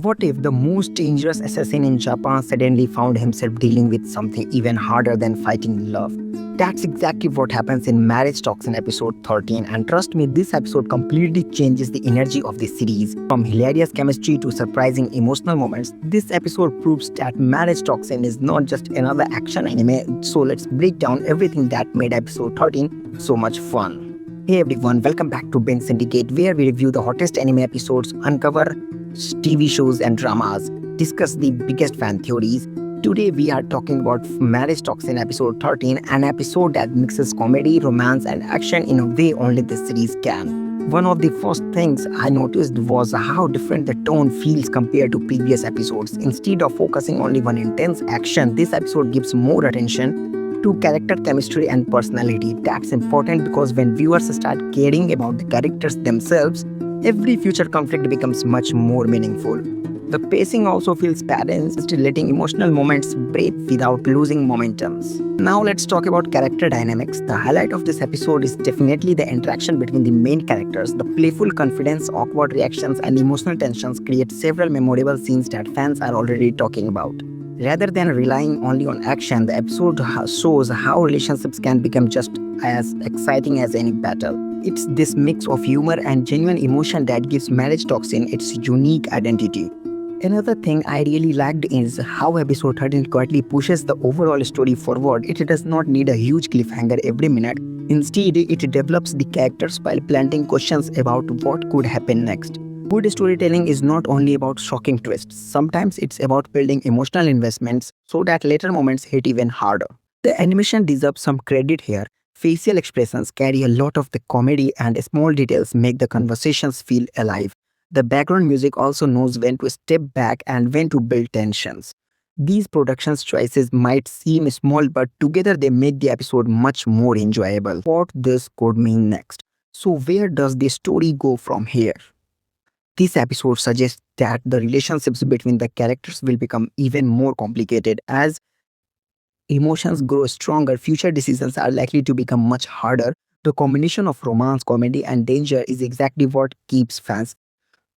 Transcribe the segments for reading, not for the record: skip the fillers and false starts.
What if the most dangerous assassin in Japan suddenly found himself dealing with something even harder than fighting love? That's exactly what happens in Marriage Toxin episode 13, and trust me, this episode completely changes the energy of the series. From hilarious chemistry to surprising emotional moments, this episode proves that Marriage Toxin is not just another action anime. So let's break down everything that made episode 13 so much fun. Hey everyone, welcome back to Binge Syndicate, where we review the hottest anime episodes, uncover TV shows and dramas, discuss the biggest fan theories. Today we are talking about Marriage Toxin episode 13, an episode that mixes comedy, romance and action in a way only this series can. One of the first things I noticed was how different the tone feels compared to previous episodes. Instead of focusing only on intense action, this episode gives more attention to character chemistry and personality. That's important because when viewers start caring about the characters themselves, every future conflict becomes much more meaningful. The pacing also feels balanced, letting emotional moments breathe without losing momentum. Now let's talk about character dynamics. The highlight of this episode is definitely the interaction between the main characters. The playful confidence, awkward reactions, and emotional tensions create several memorable scenes that fans are already talking about. Rather than relying only on action, the episode shows how relationships can become just as exciting as any battle. It's this mix of humor and genuine emotion that gives Marriage Toxin its unique identity. Another thing I really liked is how episode 13 quietly pushes the overall story forward. It does not need a huge cliffhanger every minute. Instead, it develops the characters while planting questions about what could happen next. Good storytelling is not only about shocking twists. Sometimes it's about building emotional investments so that later moments hit even harder. The animation deserves some credit here. Facial expressions carry a lot of the comedy and small details make the conversations feel alive. The background music also knows when to step back and when to build tensions. These productions choices might seem small, but together they make the episode much more enjoyable. What this could mean next. So where does the story go from here? This episode suggests that the relationships between the characters will become even more complicated. As emotions grow stronger, future decisions are likely to become much harder. The combination of romance, comedy, and danger is exactly what keeps fans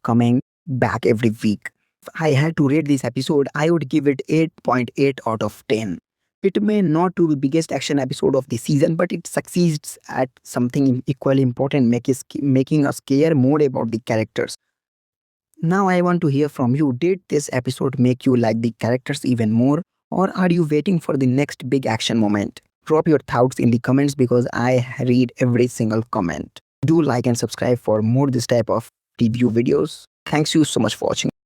coming back every week. If I had to rate this episode, I would give it 8.8 out of 10. It may not be the biggest action episode of the season, but it succeeds at something equally important, making us care more about the characters. Now I want to hear from you. Did this episode make you like the characters even more, or are you waiting for the next big action moment? Drop your thoughts in the comments because I read every single comment. Do like and subscribe for more this type of review videos. Thanks you so much for watching.